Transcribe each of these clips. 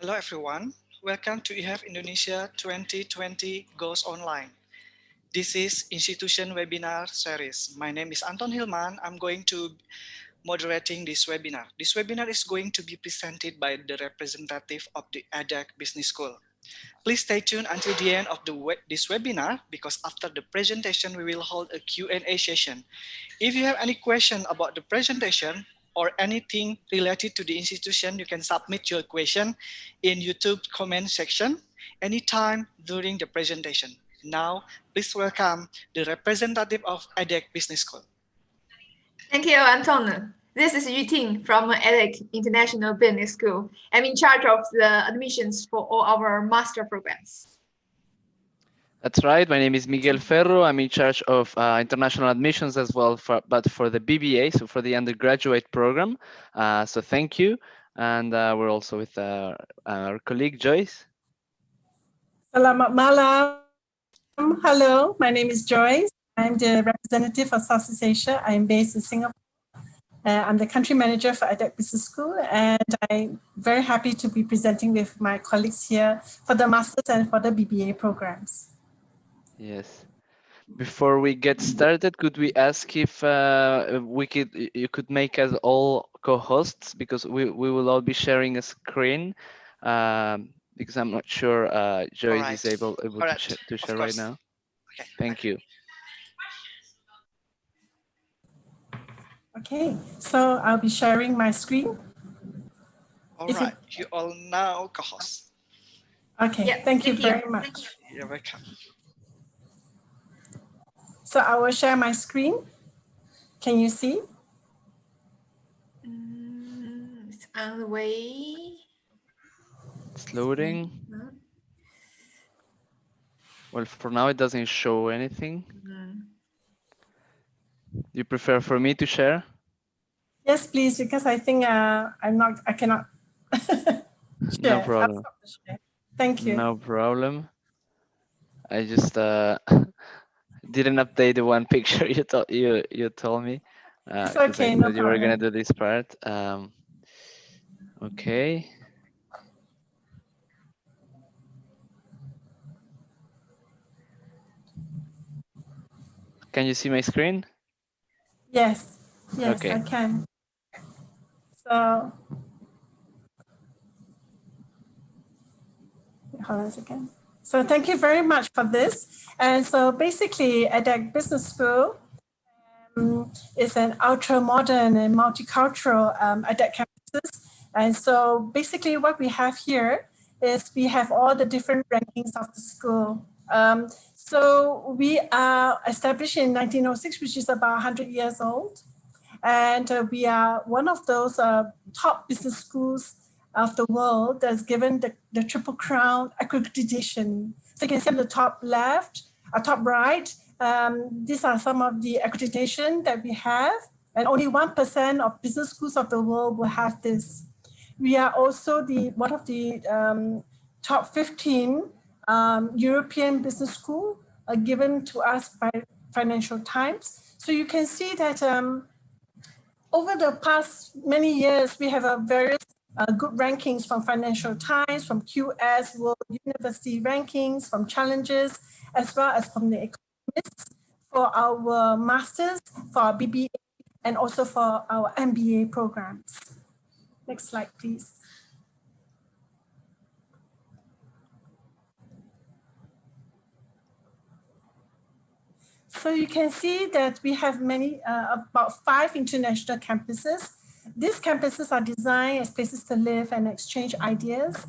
Hello everyone, welcome to EDHEC Indonesia 2020 Goes Online. This is Institution Webinar Series. My name is Anton Hilman. I'm going to moderating this webinar. This webinar is going to be presented by the representative of the Adec Business School. Please stay tuned until the end of this webinar because after the presentation, we will hold a Q&A session. If you have any question about the presentation or anything related to the institution, you can submit your question in YouTube comment section anytime during the presentation. Now, please welcome the representative of Adec Business School. Thank you, Anton. This is Yu Ting from Adec International Business School. I'm in charge of the admissions for all our master programs. That's right. My name is Miguel Ferro. I'm in charge of international admissions as well, but for the BBA, so for the undergraduate program. So thank you. And we're also with our colleague, Joyce. Selamat malam. Hello, my name is Joyce. I'm the representative of Southeast Asia. I'm based in Singapore. I'm the country manager for Adec Business School, and I'm very happy to be presenting with my colleagues here for the Masters and for the BBA programs. Yes. Before we get started, could we ask if you could make us all co-hosts, because we will all be sharing a screen, because I'm not sure Joyce is able to share right now. Okay. Thank you. Okay, so I'll be sharing my screen. All right, you all now co-host. Okay, yeah, thank you very much. You're welcome. So I will share my screen. Can you see? It's on the way. It's loading. Well, for now, it doesn't show anything. You prefer for me to share? Yes, please, because I think I cannot share. No problem. Thank you. No problem. I just didn't update the one picture you told me. It's okay, no problem. You were gonna do this part. Okay. Can you see my screen? Yes, okay. I can. So, hold on a second. So thank you very much for this. And so basically, Adec Business School is an ultra-modern and multicultural Adec campuses. And so basically what we have here is we have all the different rankings of the school. So we are established in 1906, which is about 100 years old. And we are one of those top business schools of the world that's given the Triple Crown accreditation. So you can see on the top left, top right, these are some of the accreditation that we have. And only 1% of business schools of the world will have this. We are also one of the top 15 European business school given to us by Financial Times. So you can see that over the past many years, we have a various good rankings from Financial Times, from QS, World University rankings, from Challenges, as well as from the Economists for our Masters, for our BBA, and also for our MBA programs. Next slide, please. So you can see that we have about 5 international campuses. These campuses are designed as places to live and exchange ideas.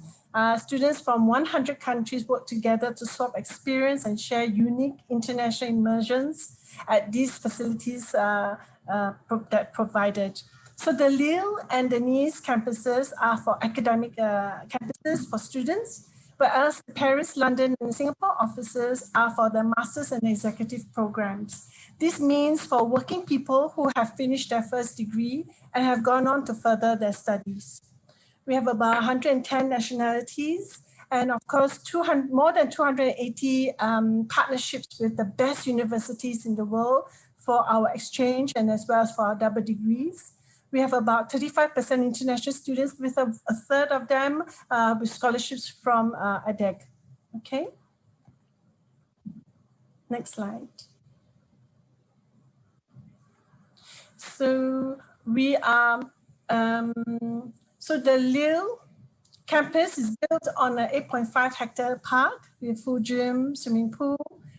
Students from 100 countries work together to swap experience and share unique international immersions at these facilities that provided. So the Lille and the Nice campuses are for academic campuses for students, whereas the Paris, London, and Singapore offices are for the master's and executive programs. This means for working people who have finished their first degree and have gone on to further their studies. We have about 110 nationalities, and of course, more than 280 partnerships with the best universities in the world for our exchange and as well as for our double degrees. We have about 35% international students, with a third of them with scholarships from Adec. Okay. Next slide. So we are, so the Lille campus is built on an 8.5 hectare park with full gym, swimming pool,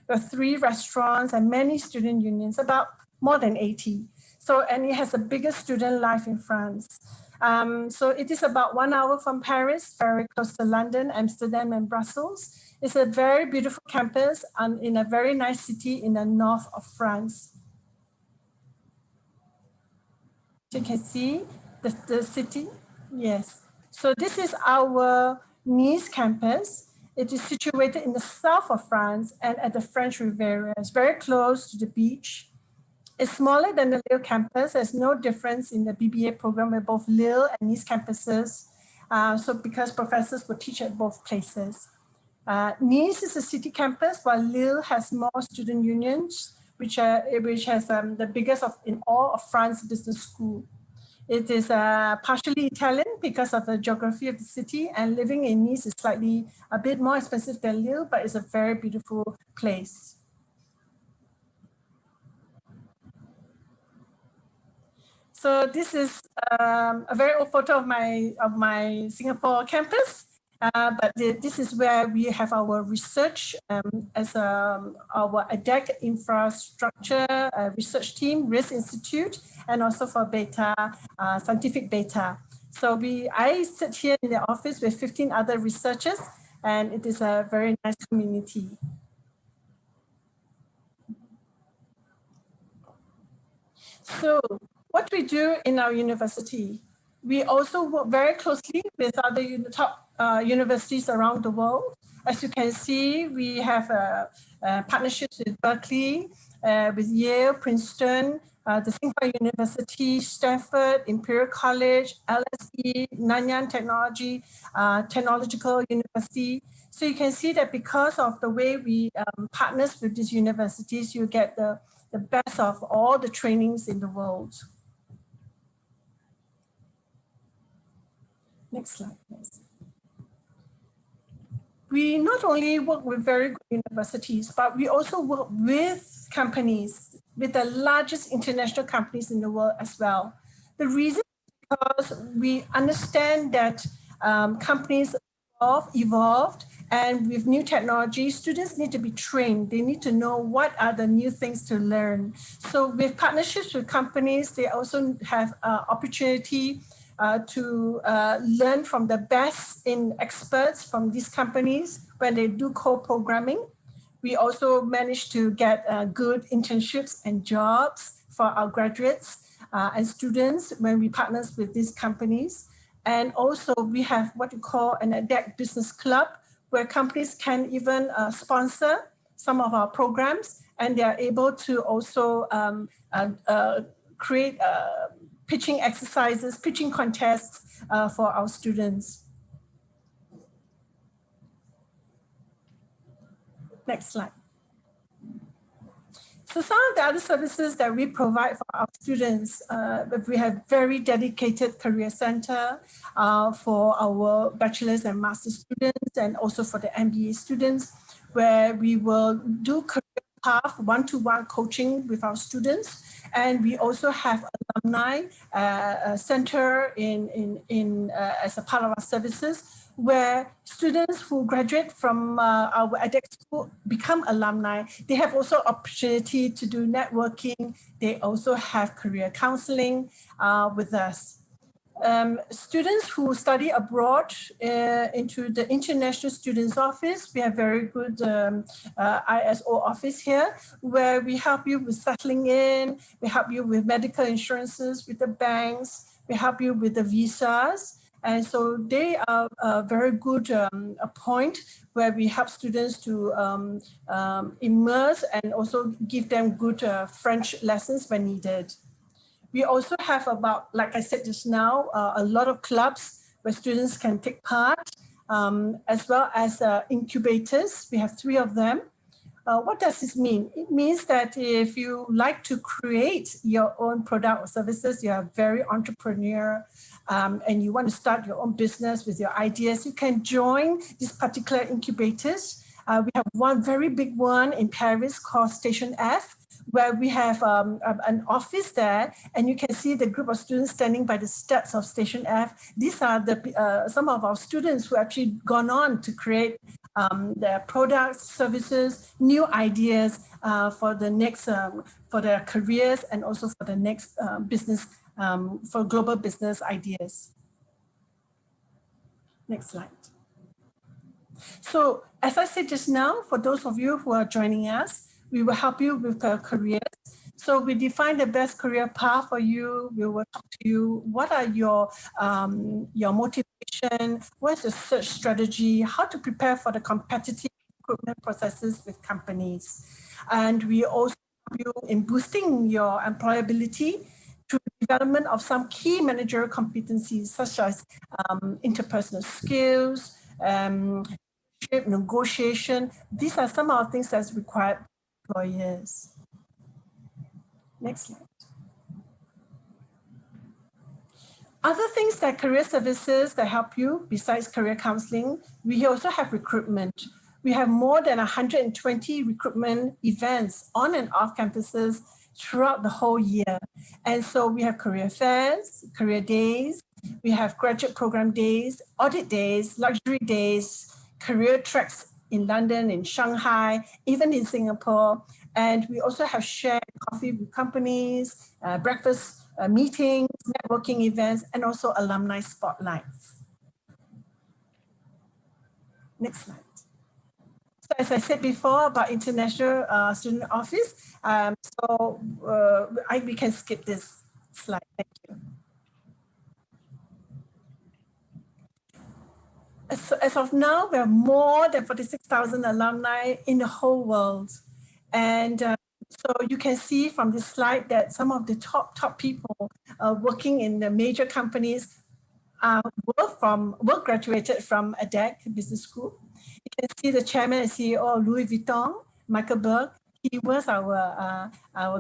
with 3 restaurants and many student unions, about more than 80. So, and it has the biggest student life in France. So it is about 1 hour from Paris, very close to London, Amsterdam, and Brussels. It's a very beautiful campus and in a very nice city in the north of France. You can see the city. Yes. So this is our Nice campus. It is situated in the south of France and at the French Riviera. It's very close to the beach. It's smaller than the Lille campus. There's no difference in the BBA program with both Lille and Nice campuses. So because professors will teach at both places. Nice is a city campus, while Lille has more student unions, which has the biggest in all of France business school. It is partially Italian because of the geography of the city, and living in Nice is slightly a bit more expensive than Lille, but it's a very beautiful place. So this is a very old photo of my Singapore campus. But this is where we have our research as our Adec infrastructure research team, Risk Institute, and also for beta, scientific beta. So I sit here in the office with 15 other researchers, and it is a very nice community. So what we do in our university, we also work very closely with other top universities around the world. As you can see, we have partnerships with Berkeley, with Yale, Princeton, the Singapore University, Stanford, Imperial College, LSE, Nanyang Technological University. So you can see that because of the way we partners with these universities, you get the best of all the trainings in the world. Next slide, please. We not only work with very good universities, but we also work with companies, with the largest international companies in the world as well. The reason is because we understand that companies evolved, and with new technology, students need to be trained. They need to know what are the new things to learn. So with partnerships with companies, they also have opportunity to learn from the best in experts from these companies when they do co-programming. We also managed to get good internships and jobs for our graduates and students when we partner with these companies. And also we have what we call an Adec Business Club, where companies can even sponsor some of our programs, and they are able to also create pitching exercises, pitching contests for our students. Next slide. So some of the other services that we provide for our students, we have very dedicated career center for our bachelor's and master's students, and also for the MBA students, where we will do career path one-to-one coaching with our students. And we also have alumni center as a part of our services, where students who graduate from our Adec school become alumni. They have also opportunity to do networking. They also have career counseling with us. Students who study abroad into the International Students Office, we have very good ISO office here, where we help you with settling in, we help you with medical insurances with the banks, we help you with the visas. And so they are a very good point where we help students to immerse and also give them good French lessons when needed. We also have about, like I said just now, a lot of clubs where students can take part, as well as incubators. We have 3 of them. What does this mean? It means that if you like to create your own product or services, you are very entrepreneur, and you want to start your own business with your ideas, you can join these particular incubators. We have one very big one in Paris called Station F, where we have an office there, and you can see the group of students standing by the steps of Station F. These are the some of our students who actually gone on to create their products, services, new ideas for the next, for their careers, and also for the next business, for global business ideas. Next slide. So as I said just now, for those of you who are joining us, we will help you with the careers. So we define the best career path for you. We will talk to you. What are your motivation? What's the search strategy? How to prepare for the competitive recruitment processes with companies? And we also help you in boosting your employability through the development of some key managerial competencies, such as interpersonal skills, negotiation. These are some of the things that's required by employers. Next slide. Other things like career services that help you besides career counseling, we also have recruitment. We have more than 120 recruitment events on and off campuses throughout the whole year. And so we have career fairs, career days, we have graduate program days, audit days, luxury days, career tracks in London, in Shanghai, even in Singapore. And we also have shared coffee with companies, breakfast meetings, networking events, and also alumni spotlights. Next slide. So as I said before about International Student Office, we can skip this slide. Thank you. As of now, we have more than 46,000 alumni in the whole world. And so you can see from this slide that some of the top people working in the major companies were graduated from Adec Business School. You can see the chairman and CEO of Louis Vuitton, Michael Berg. He was our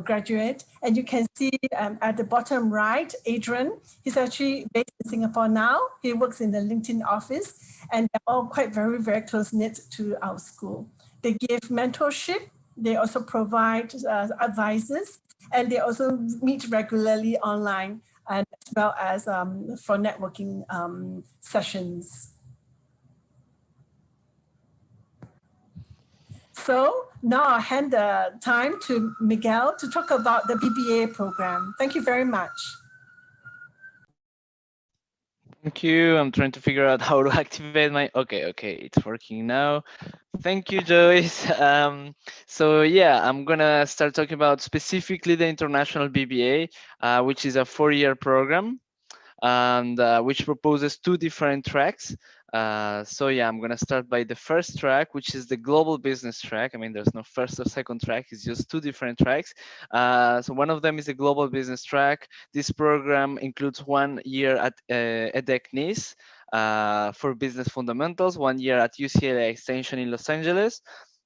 graduate. And you can see at the bottom right, Adrian, he's actually based in Singapore now. He works in the LinkedIn office, and they're all quite very, very close-knit to our school. They give mentorship. They also provide advisors, and they also meet regularly online, and as well as for networking sessions. So now I'll hand the time to Miguel to talk about the BBA program. Thank you very much. Thank you. I'm trying to figure out how to activate my, okay, it's working now. Thank you, Joyce. So yeah, I'm gonna start talking about specifically the International BBA, which is a 4-year program, and which proposes 2 different tracks. So yeah, I'm gonna start by the first track, which is the global business track. I mean, there's no first or second track, it's just 2 different tracks. So one of them is the global business track. This program includes 1 year at Adec Nice for business fundamentals, 1 year at UCLA Extension in Los Angeles,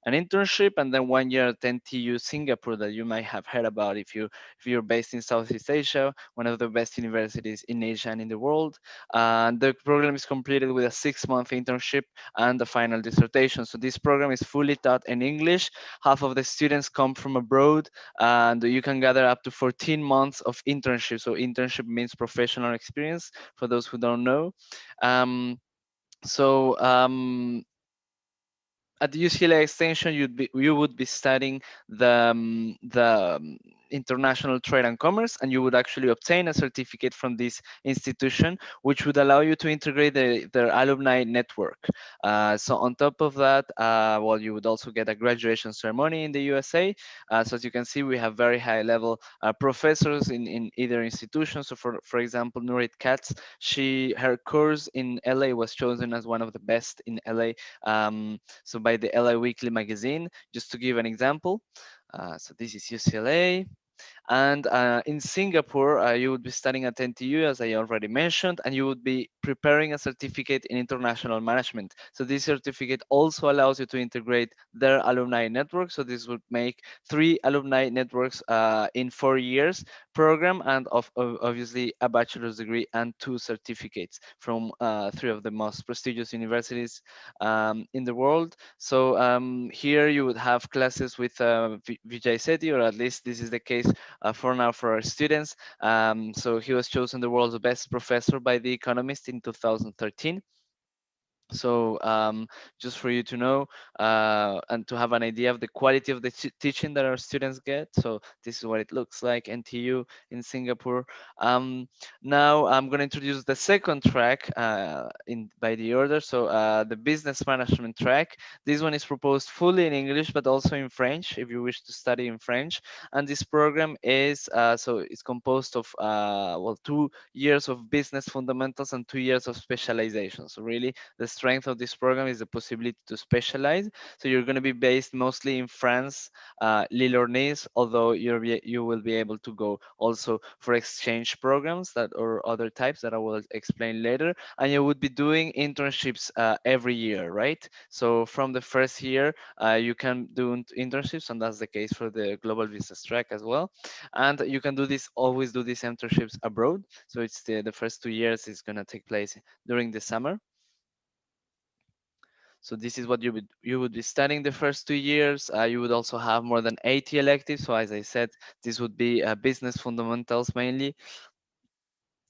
an internship, and then 1 year at NTU Singapore that you might have heard about if you're based in Southeast Asia, one of the best universities in Asia and in the world. The program is completed with a 6-month internship and the final dissertation. So this program is fully taught in English. Half of the students come from abroad, and you can gather up to 14 months of internship. So internship means professional experience for those who don't know. At the UCLA Extension, you would be studying the international trade and commerce, and you would actually obtain a certificate from this institution, which would allow you to integrate their alumni network. So on top of that, well, you would also get a graduation ceremony in the USA. So as you can see, we have very high level professors in either institution. So for example, Nurit Katz, her course in LA was chosen as one of the best in LA. So by the LA Weekly magazine, just to give an example. So this is UCLA. And in Singapore, you would be studying at NTU, as I already mentioned, and you would be preparing a certificate in international management. So this certificate also allows you to integrate their alumni network. So this would make 3 alumni networks in 4 years program, and obviously a bachelor's degree and 2 certificates from 3 of the most prestigious universities in the world. So here you would have classes with Vijay Sethi, or at least this is the case for now for our students. So he was chosen the world's best professor by The Economist in 2013. So just for you to know and to have an idea of the quality of the teaching that our students get. So this is what it looks like, NTU in Singapore. Now I'm going to introduce the second track in by the order. So the business management track. This one is proposed fully in English, but also in French, if you wish to study in French. And this program is, so it's composed of, well, 2 years of business fundamentals and 2 years of specialization. So really, the strength of this program is the possibility to specialize. So you're going to be based mostly in France, Lille or Nice, although you will be able to go also for exchange programs that or other types that I will explain later. And you would be doing internships every year, right? So from the first year, you can do internships, and that's the case for the global business track as well. And you can do this, always do these internships abroad. So it's the first 2 years is going to take place during the summer. So this is what you would be studying the first 2 years. You would also have more than 80 electives. So as I said, this would be business fundamentals mainly.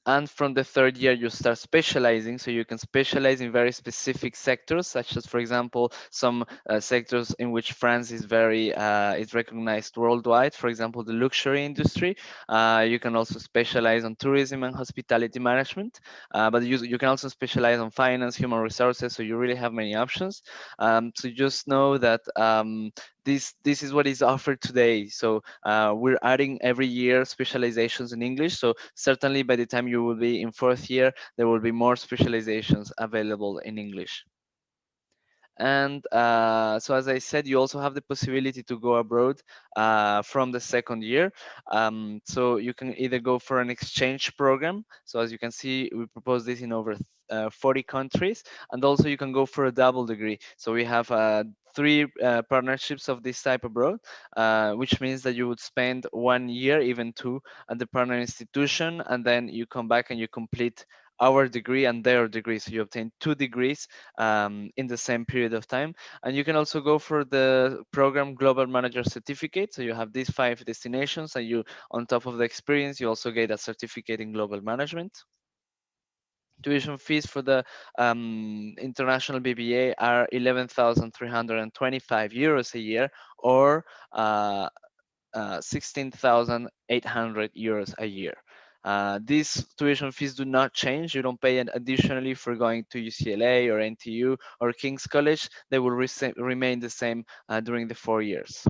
And from the third year, you start specializing. So you can specialize in very specific sectors, such as, for example, some sectors in which France is very is recognized worldwide. For example, the luxury industry. You can also specialize on tourism and hospitality management, but you can also specialize on finance, human resources. So you really have many options. So just know that this is what is offered today. So we're adding every year specializations in English. So certainly by the time you will be in fourth year, there will be more specializations available in English. And so as I said, you also have the possibility to go abroad from the second year. So you can either go for an exchange program. So as you can see, we propose this in over 40 countries. And also you can go for a double degree. So we have 3 partnerships of this type abroad, which means that you would spend 1 year, even 2, at the partner institution, and then you come back and you complete our degree and their degree. So you obtain 2 degrees in the same period of time. And you can also go for the program Global Manager Certificate. So you have these 5 destinations, and you, on top of the experience, you also get a certificate in global management. Tuition fees for the international BBA are 11,325 euros a year, or 16,800 euros a year. These tuition fees do not change. You don't pay additionally for going to UCLA or NTU or King's College. They will remain the same during the 4 years.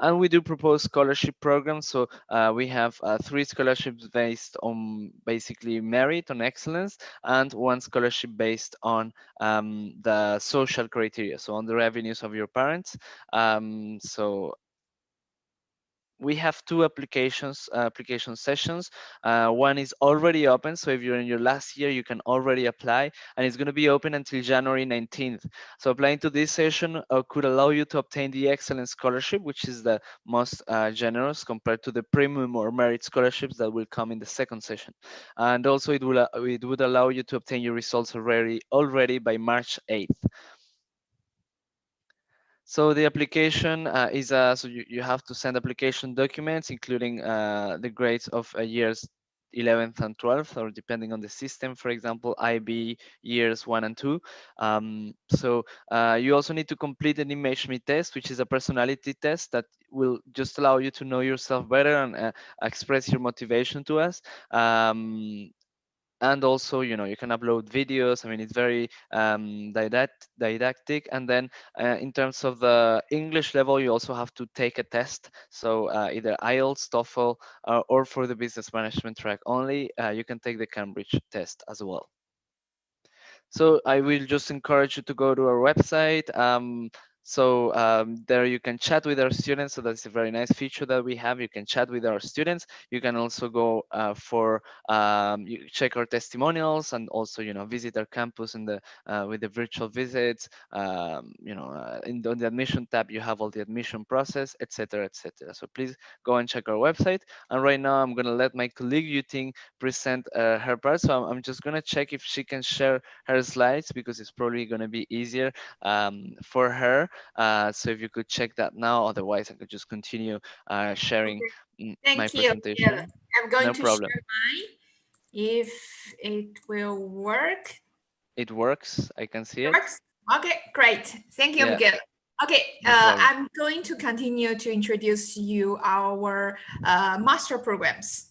And we do propose scholarship programs. So we have 3 scholarships based on basically merit, on excellence, and 1 scholarship based on the social criteria, so on the revenues of your parents. So we have 2 application sessions. One is already open, so if you're in your last year, you can already apply, and it's going to be open until January 19th. So applying to this session could allow you to obtain the Excellence Scholarship, which is the most generous compared to the Premium or Merit scholarships that will come in the second session. And also it would allow you to obtain your results already by March 8th. So the application is so you have to send application documents, including the grades of years 11th and 12th, or depending on the system, for example, IB years 1 and 2. So you also need to complete an image me test, which is a personality test that will just allow you to know yourself better and express your motivation to us. And also, you can upload videos. I mean, it's very didactic. And then in terms of the English level, you also have to take a test. So either IELTS, TOEFL, or for the business management track only, you can take the Cambridge test as well. So I will just encourage you to go to our website, So there you can chat with our students. So that's a very nice feature that we have. You can chat with our students. You can also go for you check our testimonials, and also visit our campus and the with the virtual visits. On the admission tab you have all the admission process, etc., etc. So please go and check our website. And right now I'm gonna let my colleague Yuting present her part. So I'm just gonna check if she can share her slides, because it's probably gonna be easier for her. So if you could check that now, otherwise I could just continue sharing Okay. my Thank you. presentation. I'm going No to problem. share mine if it will work. It works. I can see it. Works? Okay, great. Thank you, Yeah, Miguel. Okay, no problem. I'm going to continue to introduce you our master programs.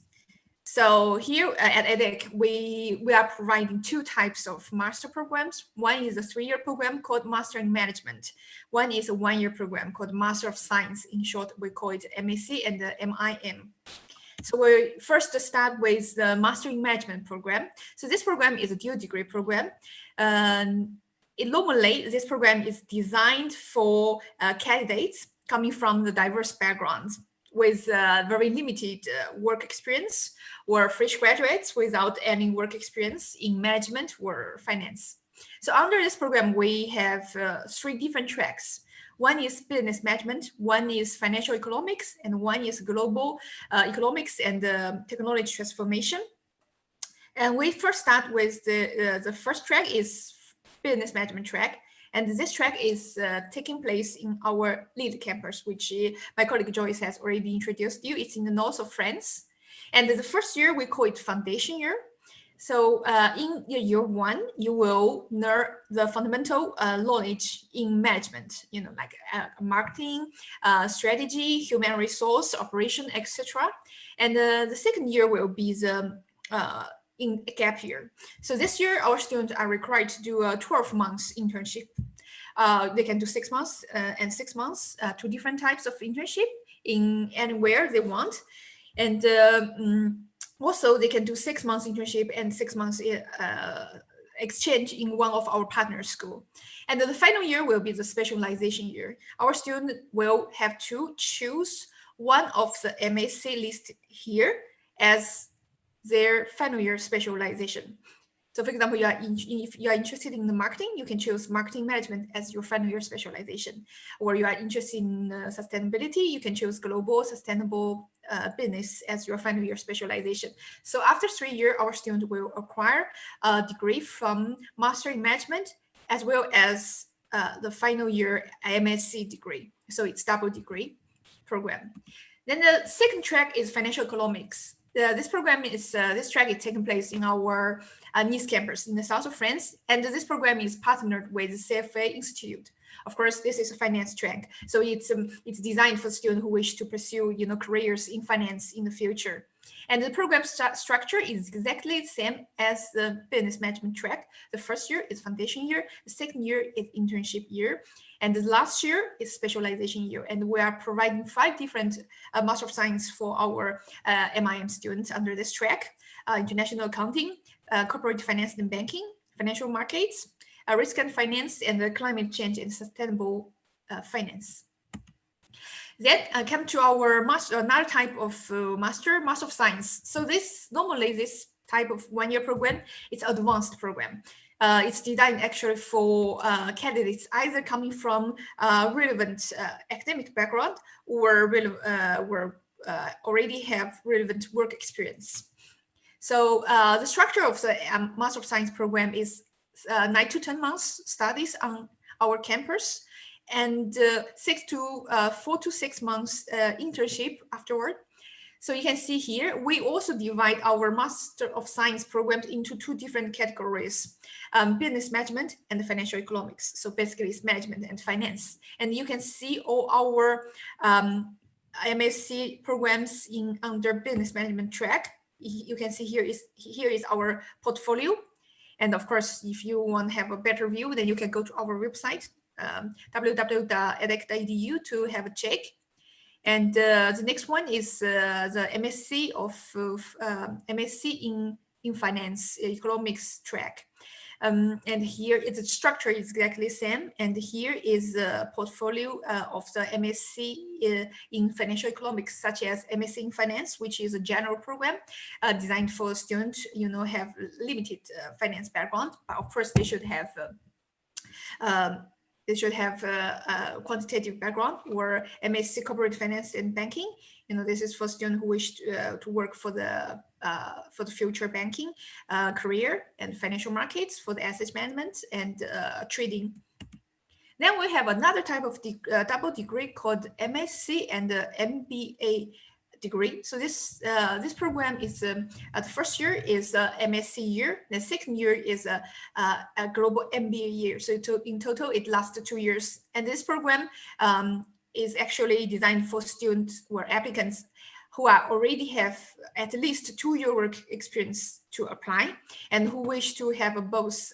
So here at Adec, we are providing two types of master programs. One is a 3-year program called Master in Management. One is a 1-year program called Master of Science. In short, we call it MAC and the MIM. So we first start with the Master in Management program. So this program is a dual degree program. Normally, this program is designed for candidates coming from the diverse backgrounds with very limited work experience, or fresh graduates without any work experience in management or finance. So under this program, we have 3 different tracks. One is business management, one is financial economics, and one is global economics and technology transformation. And we first start with the first track is business management track. And this track is taking place in our lead campus, which my colleague Joyce has already introduced you. It's in the north of France. And the first year, we call it foundation year. So in year 1, you will learn the fundamental knowledge in management, like marketing, strategy, human resource, operation, etc. And the second year will be the in gap year. So this year, our students are required to do a 12 months internship. They can do 6 months and 6 months, 2 different types of internship in anywhere they want. And also they can do 6 months internship and 6 months exchange in one of our partner school. And the final year will be the specialization year. Our student will have to choose one of the MSc list here as their final year specialization. So for example, if you are interested in the marketing, you can choose marketing management as your final year specialization. Or you are interested in sustainability, you can choose global sustainable business as your final year specialization. So after 3 years, our student will acquire a degree from Master in Management, as well as the final year MSc degree. So it's double degree program. Then the second track is financial economics. This program is this track is taking place in our Nice campus in the south of France, and this program is partnered with the CFA Institute. Of course, this is a finance track, so it's designed for students who wish to pursue careers in finance in the future. And the program structure is exactly the same as the business management track. The first year is foundation year, the second year is internship year, and the last year is specialization year. And we are providing 5 different Master of Science for our MIM students under this track: international accounting, corporate finance and banking, financial markets, risk and finance, and climate change and sustainable finance. Then come to our master, another type of master of science. So normally this type of 1-year program, it's advanced program. It's designed actually for candidates either coming from relevant academic background or already have relevant work experience. So the structure of the Master of Science program is 9 to 10 months studies on our campus, and 4 to 6 months internship afterward. So you can see here, we also divide our Master of Science programs into 2 different categories: business management and financial economics. So basically it's management and finance. And you can see all our MSc programs under business management track. You can see here is our portfolio. And of course, if you want to have a better view, then you can go to our website, www.adec.edu, to have a check. And the next one is the MSc in finance economics track. And here the structure is exactly the same. And here is the portfolio of the MSc in financial economics, such as MSc in finance, which is a general program designed for students, have limited finance background, but of course they should have a quantitative background, or MSc corporate finance and banking. This is for students who wish to work for the future banking career and financial markets, for the asset management and trading. Then we have another type of double degree called MSc and MBA degree. So this program is the first year is MSc year, the second year is a global MBA year. So in total, it lasts 2 years. And this program is actually designed for students or applicants who already have at least 2-year work experience to apply, and who wish to have both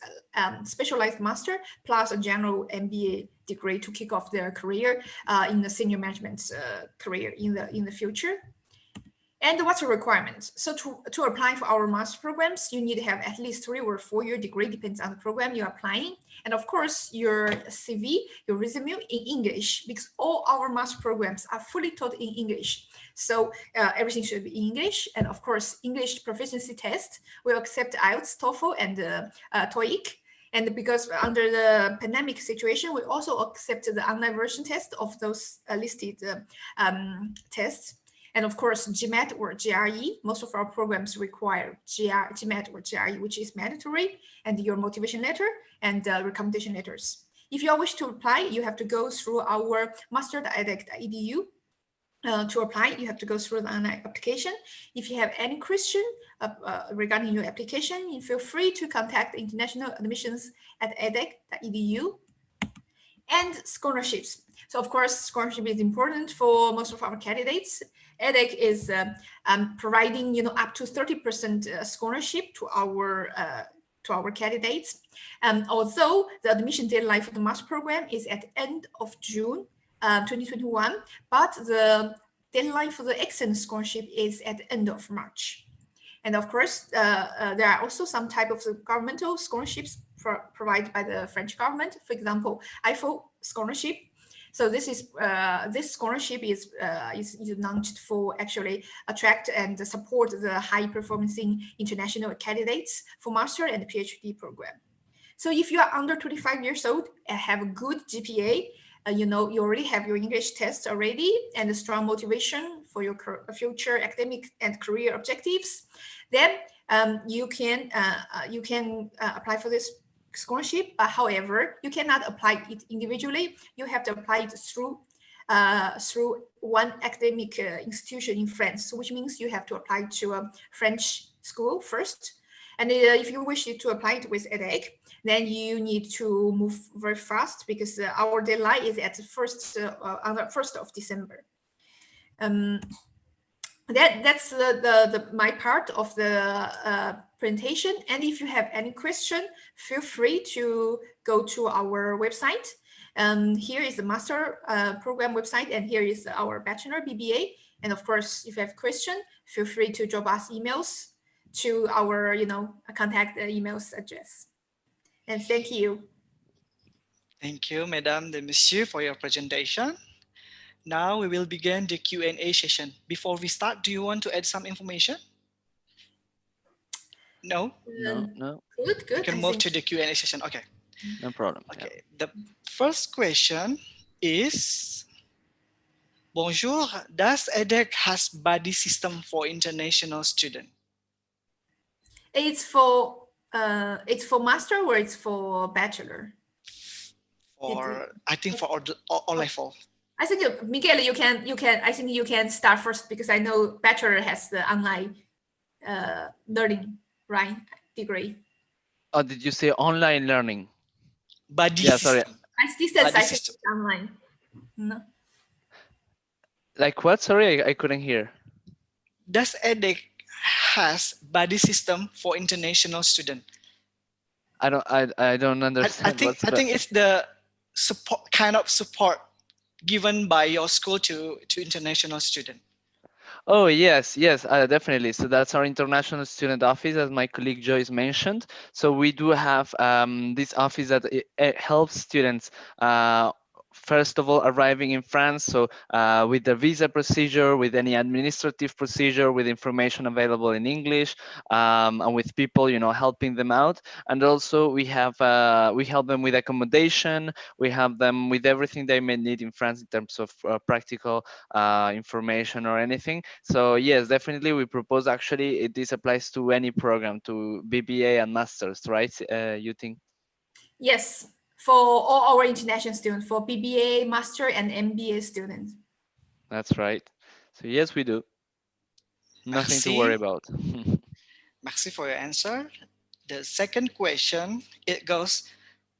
specialized master plus a general MBA degree to kick off their career in the senior management career in the future. And what's the requirements? So to apply for our master programs, you need to have at least 3 or 4-year degree, depends on the program you're applying. And of course, your CV, your resume in English, because all our master programs are fully taught in English. So everything should be in English. And of course, English proficiency test will accept IELTS, TOEFL, and TOEIC. And because under the pandemic situation, we also accept the online version test of those listed tests. And of course, GMAT or GRE, most of our programs require GMAT or GRE, which is mandatory, and your motivation letter and recommendation letters. If you wish to apply, you have to go through our master.adec.edu. To apply, you have to go through the online application. If you have any question regarding your application, you feel free to contact international admissions at adec.edu. And scholarships. So of course, scholarship is important for most of our candidates. Adec is providing, up to 30% scholarship to our candidates. Although the admission deadline for the master program is at the end of June 2021, but the deadline for the excellence scholarship is at the end of March. And of course, there are also some type of governmental scholarships provided by the French government. For example, Eiffel Scholarship. So this scholarship is launched for actually attract and support the high-performing international candidates for master and PhD program. So if you are under 25 years old and have a good GPA, you already have your English test already and a strong motivation for your future academic and career objectives, then you can apply for this scholarship. But however, you cannot apply it individually. You have to apply it through one academic institution in France, which means you have to apply to a French school first. And if you wish to apply it with Adec, then you need to move very fast, because our deadline is at on the 1st of December. That's my part of the presentation. And if you have any question, feel free to go to our website. Here is the master program website, and here is our bachelor BBA. And of course, if you have question, feel free to drop us emails to our contact emails address. And thank you. Thank you, Madame de Monsieur, for your presentation. Now we will begin the Q&A session. Before we start, do you want to add some information? No? No. Good. We can move to the Q&A session. Okay. No problem. Okay. Yeah. The first question is, bonjour, does Adec has buddy system for international student? It's for master or it's for bachelor? I think for all level. I think Miguel, you can. I think you can start first, because I know bachelor has the online learning, right, degree. Oh, did you say online learning? Buddy yeah, system. sorry. As distance, I think online. No. Like what? Sorry, I couldn't hear. Does Adec has buddy system for international student? I don't understand. I think it's the support given by your school to international student. Oh, yes, yes, definitely. So that's our international student office, as my colleague Joyce mentioned. So we do have this office that it helps students. First of all, arriving in France, so with the visa procedure, with any administrative procedure, with information available in English, and with people, helping them out. And also, we help them with accommodation. We help them with everything they may need in France in terms of practical information or anything. So yes, definitely we propose, actually this applies to any program, to BBA and masters, right? You think? Yes, for all our international students, for BBA, master, and MBA students. That's right. So yes, we do. Nothing to worry Merci. about. Merci for your answer. The second question, it goes,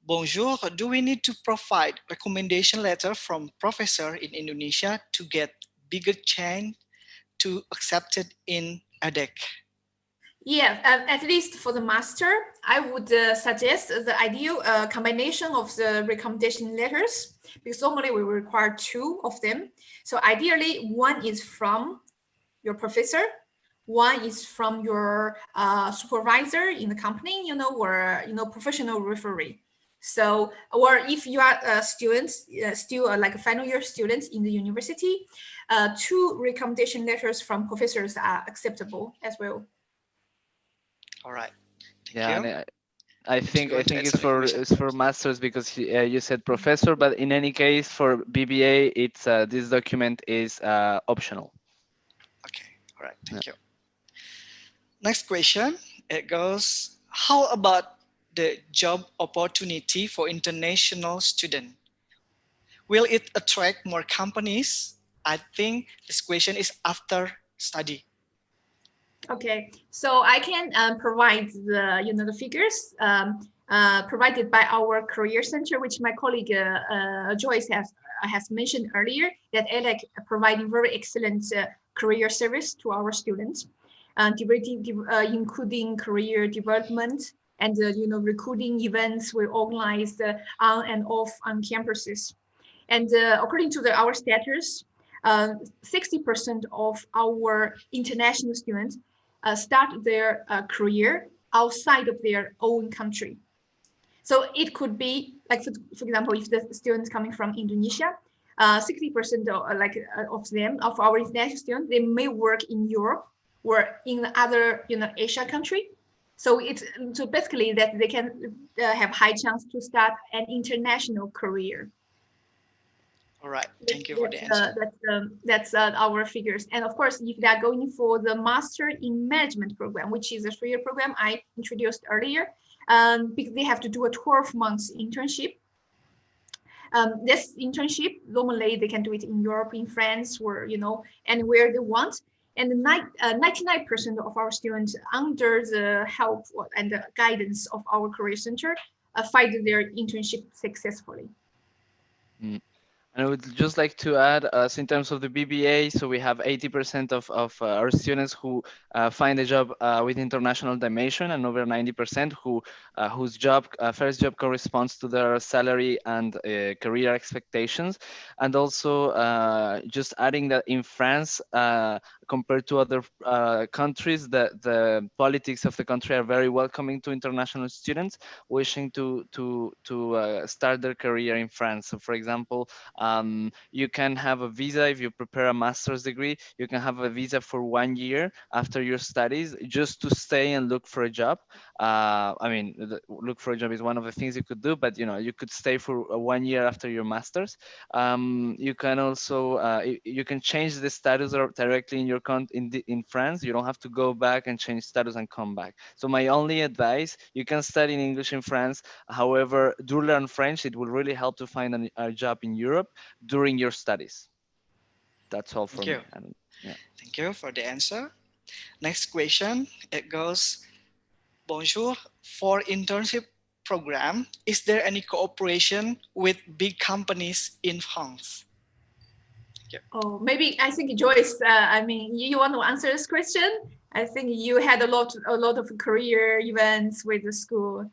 Bonjour, do we need to provide recommendation letter from professor in Indonesia to get bigger chance to accepted in Adec? Yeah, at least for the master, I would suggest the ideal combination of the recommendation letters, because normally we require two of them. So ideally, one is from your professor, one is from your supervisor in the company, or professional referee. So, or if you are students, still like final year students in the university, two recommendation letters from professors are acceptable as well. All right, thank Yeah, you. and I Do you think want to it's answer the question? for masters, because you said professor, but in any case for BBA, it's this document is optional. Okay, all right, Yeah. thank you. Next question, it goes, how about the job opportunity for international student? Will it attract more companies? I think this question is after study. Okay, so I can provide the figures provided by our career center, which my colleague Joyce has mentioned earlier, that Adec providing very excellent career service to our students, including career development and recruiting events we organize on and off on campuses. And according to our status, 60% of our international students start their career outside of their own country. So it could be like, for example, if the students coming from Indonesia, 60% of them, of our international students, they may work in Europe or in other Asia country. So basically that they can have high chance to start an international career. All right, thank you for the answer. That's our figures. And of course, if they are going for the Master in Management program, which is a 3-year program I introduced earlier, because they have to do a 12 months internship. This internship, normally they can do it in Europe, in France, or anywhere they want. And 99% of our students, under the help and the guidance of our career center, find their internship successfully. Mm. And I would just like to add, so in terms of the BBA, so we have 80% of our students who find a job with international dimension, and over 90% whose first job corresponds to their salary and career expectations. And also just adding that in France, compared to other countries, the politics of the country are very welcoming to international students wishing to start their career in France. So for example, you can have a visa if you prepare a master's degree. You can have a visa for 1 year after your studies just to stay and look for a job. I mean, look for a job is one of the things you could do, but you could stay for 1 year after your master's. You can also you can change the status directly in your in France. You don't have to go back and change status and come back. So my only advice: you can study in English in France. However, do learn French. It will really help to find a job in Europe during your studies. That's all for Thank me. you. Yeah. Thank you for the answer. Next question, it goes, Bonjour, for internship program, is there any cooperation with big companies in France? Oh, maybe I think Joyce, I mean, you want to answer this question? I think you had a lot of career events with the school.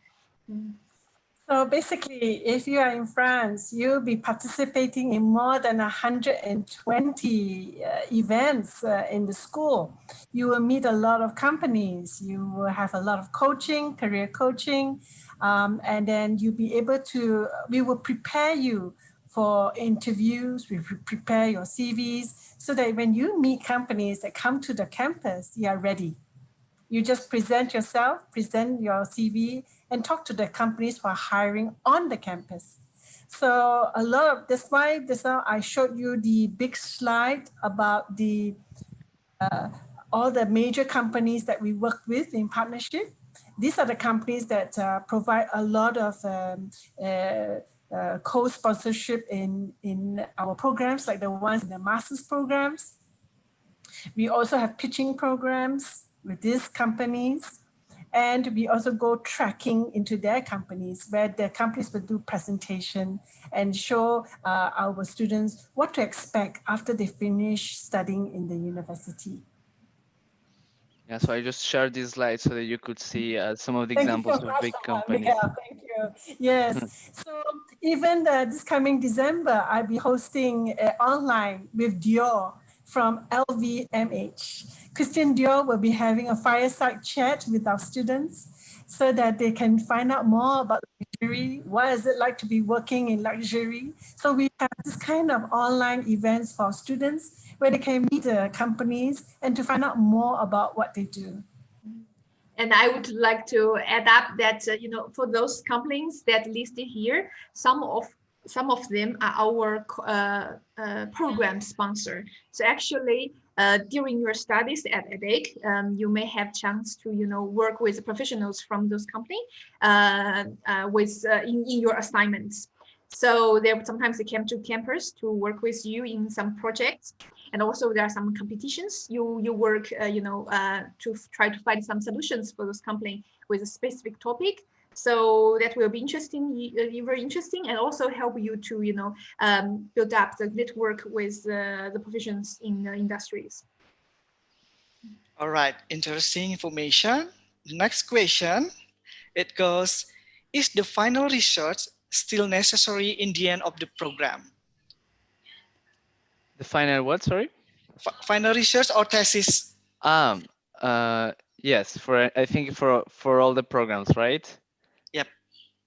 So basically, if you are in France, you'll be participating in more than 120 events in the school. You will meet a lot of companies. You will have a lot of coaching, career coaching, and then you'll be able to, we will prepare you for interviews, we prepare your CVs so that when you meet companies that come to the campus, you are ready. You just present yourself, present your CV, and talk to the companies who are hiring on the campus. So a lot of, that's why I showed you the big slide about the all the major companies that we work with in partnership. These are the companies that provide a lot of co-sponsorship in our programs, like the ones in the master's programs. We also have pitching programs with these companies. And we also go tracking into their companies where the companies will do presentation and show our students what to expect after they finish studying in the university. Yeah, so I just shared this slide so that you could see some of the Thank you examples so of much, big companies. Miguel. Thank you. Yes. So even this coming December, I'll be hosting online with Dior from LVMH. Christian Dior will be having a fireside chat with our students so that they can find out more about luxury. What is it like to be working in luxury? So we have this kind of online events for students where they can meet the companies and to find out more about what they do. And I would like to add up that, for those companies that listed here, some of them are our program sponsor. So actually, during your studies at Adec, you may have chance to, work with professionals from those companies in your assignments. So sometimes they came to campus to work with you in some projects. And also there are some competitions. You work, to try to find some solutions for those companies with a specific topic. So that will be interesting, very interesting, and also help you to, build up the network with the professions in the industries. All right, interesting information. Next question, it goes, is the final research still necessary in the end of the program? The final what, sorry? Final research or thesis? Yes, I think for all the programs, right? Yep.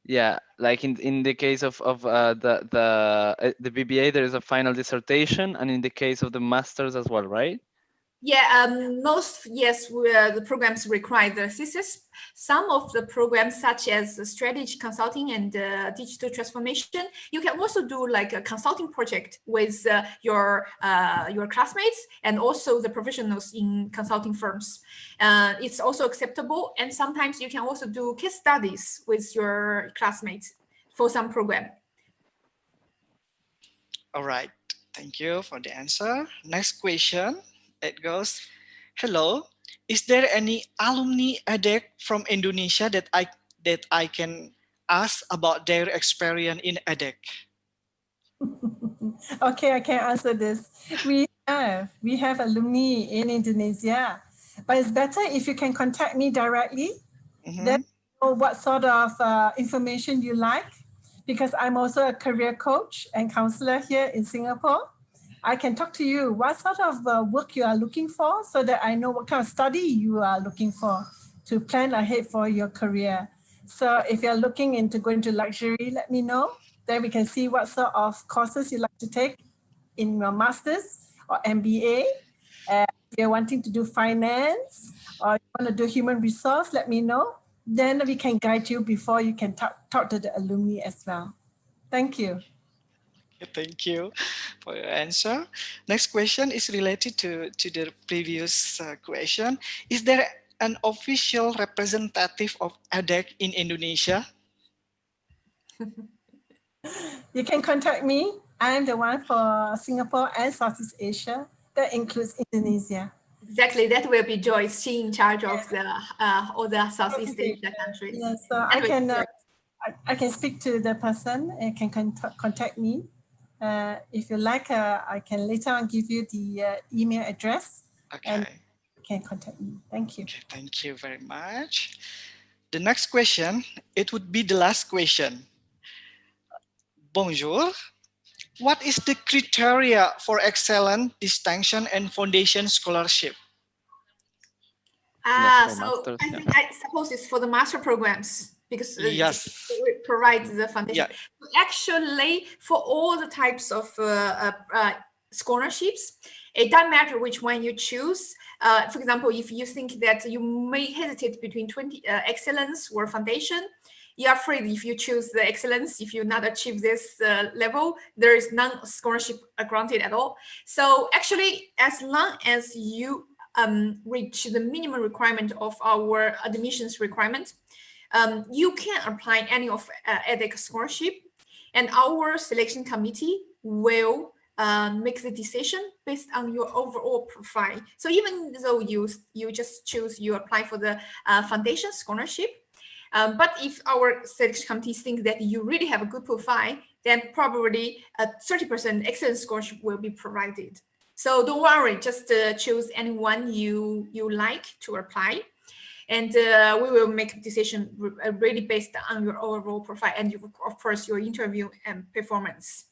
Yeah, like in the case of the BBA, there is a final dissertation, and in the case of the masters as well, right? Yeah, the programs require the thesis. Some of the programs, such as strategy consulting and digital transformation, you can also do like a consulting project with your classmates and also the professionals in consulting firms. It's also acceptable, and sometimes you can also do case studies with your classmates for some program. All right, thank you for the answer. Next question, it goes, hello, is there any alumni Adec from Indonesia that I can ask about their experience in Adec? Okay, I can answer this. We have alumni in Indonesia, but it's better if you can contact me directly. Then know what sort of information you like, because I'm also a career coach and counselor here in Singapore. I can talk to you what sort of work you are looking for so that I know what kind of study you are looking for to plan ahead for your career. So if you're looking into going to luxury, let me know. Then we can see what sort of courses you like to take in your master's or MBA. If you're wanting to do finance or you want to do human resource, let me know. Then we can guide you before you can talk to the alumni as well. Thank you. Thank you for your answer. Next question is related to the previous question. Is there an official representative of Adec in Indonesia? You can contact me. I'm the one for Singapore and Southeast Asia. That includes Indonesia. Exactly, that will be Joyce. She in charge of the all the Southeast Asia countries. Yes, so I can speak to the person and can contact me. If you like, I can later on give you the email address. Okay. And you can contact me. Thank you. Okay, thank you very much. The next question, it would be the last question. Bonjour. What is the criteria for excellent, distinction, and foundation scholarship? Yes, for So masters. I Yeah. think I suppose it's for the master programs because Yes. it provides the foundation. Yeah. Actually, for all the types of scholarships, it doesn't matter which one you choose. For example, if you think that you may hesitate between 20 excellence or foundation, you are free if you choose the excellence. If you not achieve this level, there is none scholarship granted at all. So actually, as long as you reach the minimum requirement of our admissions requirement, you can apply any of Adec scholarship, and our selection committee will make the decision based on your overall profile. So even though you just choose, you apply for the foundation scholarship, but if our selection committee thinks that you really have a good profile, then probably a 30% excellence scholarship will be provided. So don't worry, just choose anyone you like to apply, and we will make a decision really based on your overall profile and of course your interview and performance.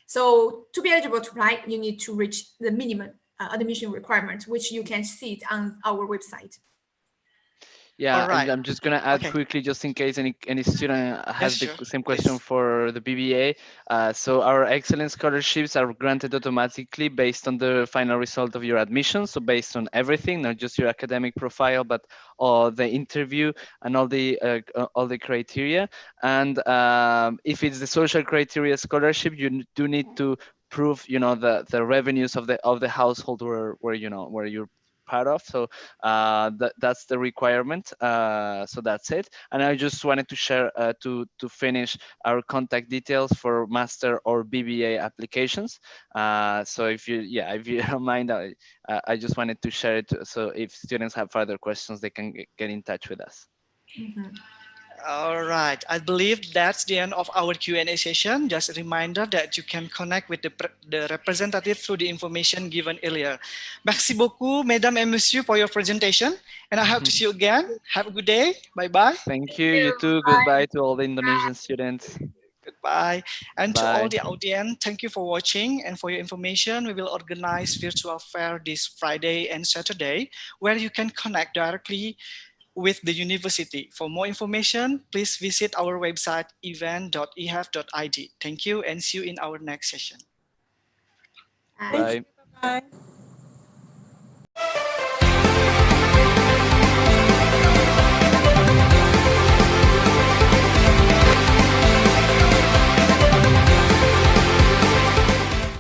So to be eligible to apply, you need to reach the minimum admission requirements, which you can see it on our website. Yeah, All right. I'm just gonna add Okay. quickly, just in case any student Yes, has the sure. same question Please. for the BBA. So our excellence scholarships are granted automatically based on the final result of your admission. So based on everything, not just your academic profile, but the interview and all the criteria. And if it's the social criteria scholarship, you do need to prove, the revenues of the household where you're part of. So that's the requirement. So that's it. And I just wanted to share to finish our contact details for master or BBA applications. So if you don't mind, I just wanted to share it. So if students have further questions, they can get in touch with us. Mm-hmm. All right. I believe that's the end of our Q&A session. Just a reminder that you can connect with the representative through the information given earlier. Merci beaucoup, mesdames et messieurs, for your presentation. And I hope to see you again. Have a good day. Bye-bye. Thank you. You too. Goodbye to all the Indonesian students. Goodbye. And to all Bye. the audience, thank you for watching. And for your information, we will organize virtual fair this Friday and Saturday, where you can connect directly with the university. For more information, please visit our website event.ehef.id. Thank you and see you in our next session. Bye. Thank you. Bye. Bye-bye.